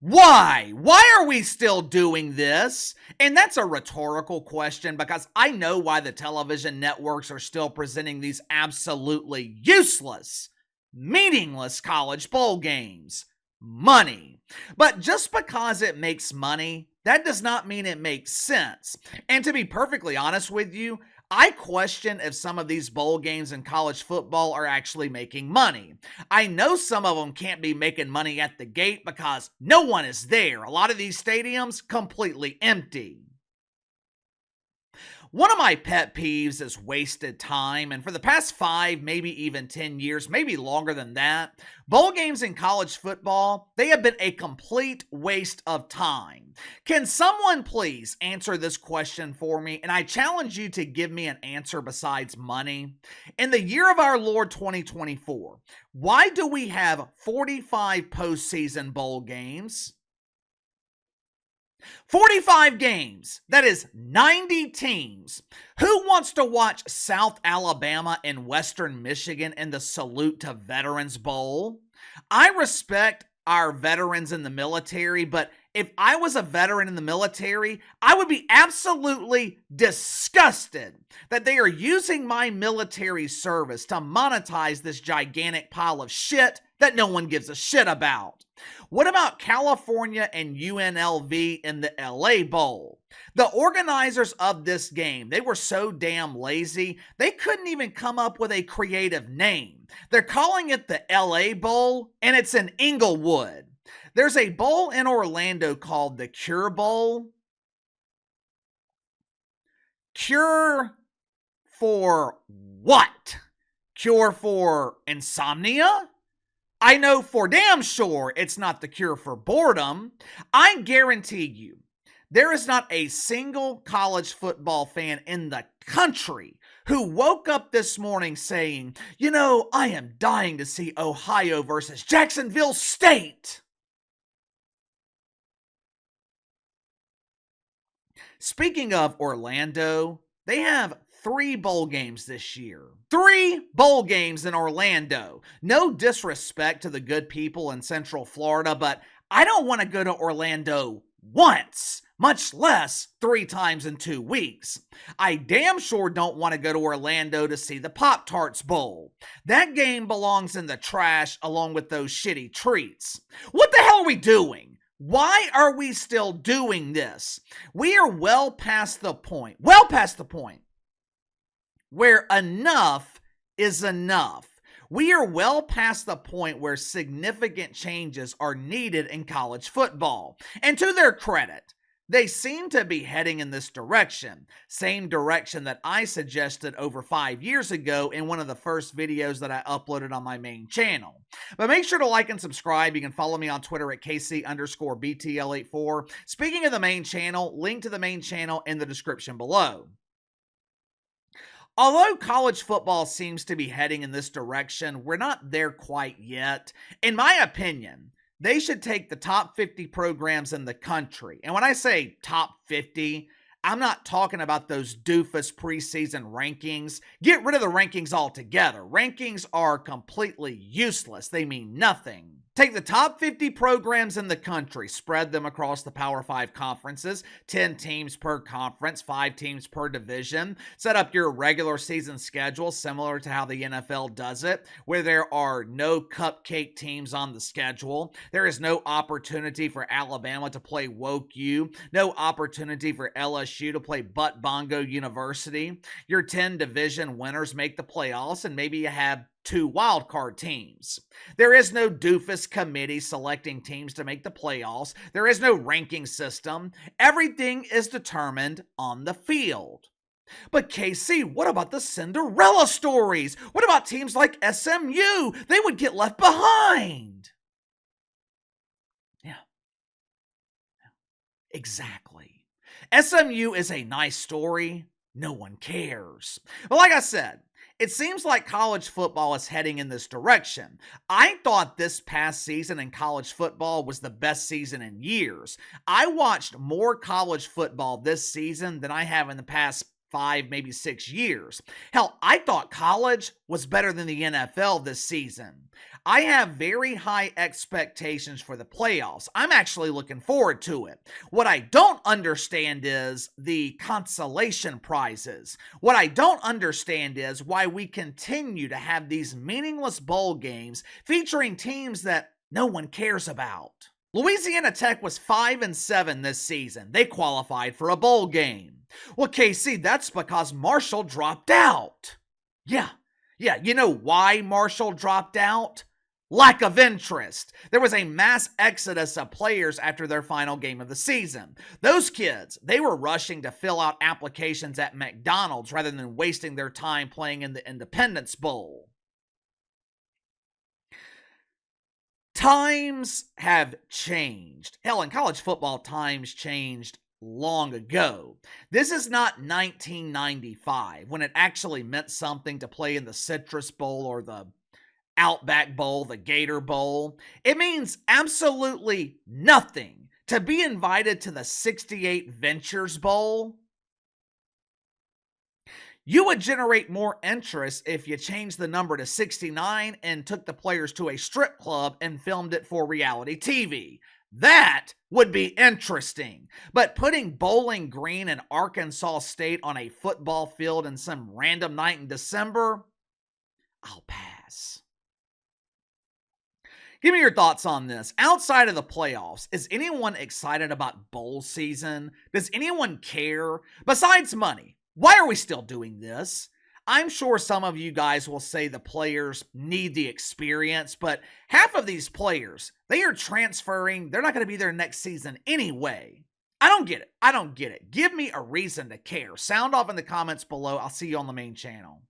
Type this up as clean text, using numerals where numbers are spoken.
Why? Why are we still doing this? And that's a rhetorical question because I know why the television networks are still presenting these absolutely useless, meaningless college bowl games. Money. But just because it makes money, that does not mean it makes sense. And to be perfectly honest with you, I question if some of these bowl games in college football are actually making money. I know some of them can't be making money at the gate because no one is there. A lot of these stadiums completely empty. One of my pet peeves is wasted time, and for the past 5, maybe even 10 years, maybe longer than that, bowl games in college football, they have been a complete waste of time. Can someone please answer this question for me? And I challenge you to give me an answer besides money. In the year of our Lord 2024, why do we have 45 postseason bowl games? 45 games. That is 90 teams. Who wants to watch South Alabama and Western Michigan in the Salute to Veterans Bowl? I respect our veterans in the military, but if I was a veteran in the military, I would be absolutely disgusted that they are using my military service to monetize this gigantic pile of shit that no one gives a shit about. What about California and UNLV in the LA Bowl? The organizers of this game, they were so damn lazy, they couldn't even come up with a creative name. They're calling it the LA Bowl, and it's in Inglewood. There's a bowl in Orlando called the Cure Bowl. Cure for what? Cure for insomnia? I know for damn sure it's not the cure for boredom. I guarantee you, there is not a single college football fan in the country who woke up this morning saying, I am dying to see Ohio versus Jacksonville State. Speaking of Orlando, they have 3 bowl games this year. 3 bowl games in Orlando. No disrespect to the good people in Central Florida, but I don't want to go to Orlando once, much less 3 times in 2 weeks. I damn sure don't want to go to Orlando to see the Pop-Tarts Bowl. That game belongs in the trash along with those shitty treats. What the hell are we doing? Why are we still doing this? We are well past the point where enough is enough. We are well past the point where significant changes are needed in college football. And to their credit, they seem to be heading in this direction. Same direction that I suggested over 5 years ago in one of the first videos that I uploaded on my main channel. But make sure to like and subscribe. You can follow me on Twitter at KC_BTL84. Speaking of the main channel, link to the main channel in the description below. Although college football seems to be heading in this direction, we're not there quite yet. In my opinion, they should take the top 50 programs in the country. And when I say top 50, I'm not talking about those doofus preseason rankings. Get rid of the rankings altogether. Rankings are completely useless. They mean nothing. Take the top 50 programs in the country, spread them across the Power 5 conferences, 10 teams per conference, 5 teams per division. Set up your regular season schedule similar to how the NFL does it, where there are no cupcake teams on the schedule. There is no opportunity for Alabama to play Woke U, no opportunity for LSU to play Butt Bongo University. Your 10 division winners make the playoffs, and maybe you have 2 wildcard teams. There is no doofus committee selecting teams to make the playoffs. There is no ranking system. Everything is determined on the field. But KC, what about the Cinderella stories? What about teams like SMU? They would get left behind. Yeah. Exactly. SMU is a nice story. No one cares. But like I said, it seems like college football is heading in this direction. I thought this past season in college football was the best season in years. I watched more college football this season than I have in the past 5, maybe 6 years. Hell, I thought college was better than the NFL this season. I have very high expectations for the playoffs. I'm actually looking forward to it. What I don't understand is the consolation prizes. What I don't understand is why we continue to have these meaningless bowl games featuring teams that no one cares about. Louisiana Tech was 5-7 this season. They qualified for a bowl game. Well, KC, that's because Marshall dropped out. Yeah, you know why Marshall dropped out? Lack of interest. There was a mass exodus of players after their final game of the season. Those kids, they were rushing to fill out applications at McDonald's rather than wasting their time playing in the Independence Bowl. Times have changed. Hell, in college football, times changed long ago. This is not 1995 when it actually meant something to play in the Citrus Bowl or the Outback Bowl, the Gator Bowl. It means absolutely nothing to be invited to the 68 Ventures Bowl. You would generate more interest if you changed the number to 69 and took the players to a strip club and filmed it for reality TV. That would be interesting. But putting Bowling Green and Arkansas State on a football field in some random night in December, I'll pass. Give me your thoughts on this. Outside of the playoffs, is anyone excited about bowl season? Does anyone care? Besides money, why are we still doing this? I'm sure some of you guys will say the players need the experience, but half of these players, they are transferring. They're not going to be there next season anyway. I don't get it. Give me a reason to care. Sound off in the comments below. I'll see you on the main channel.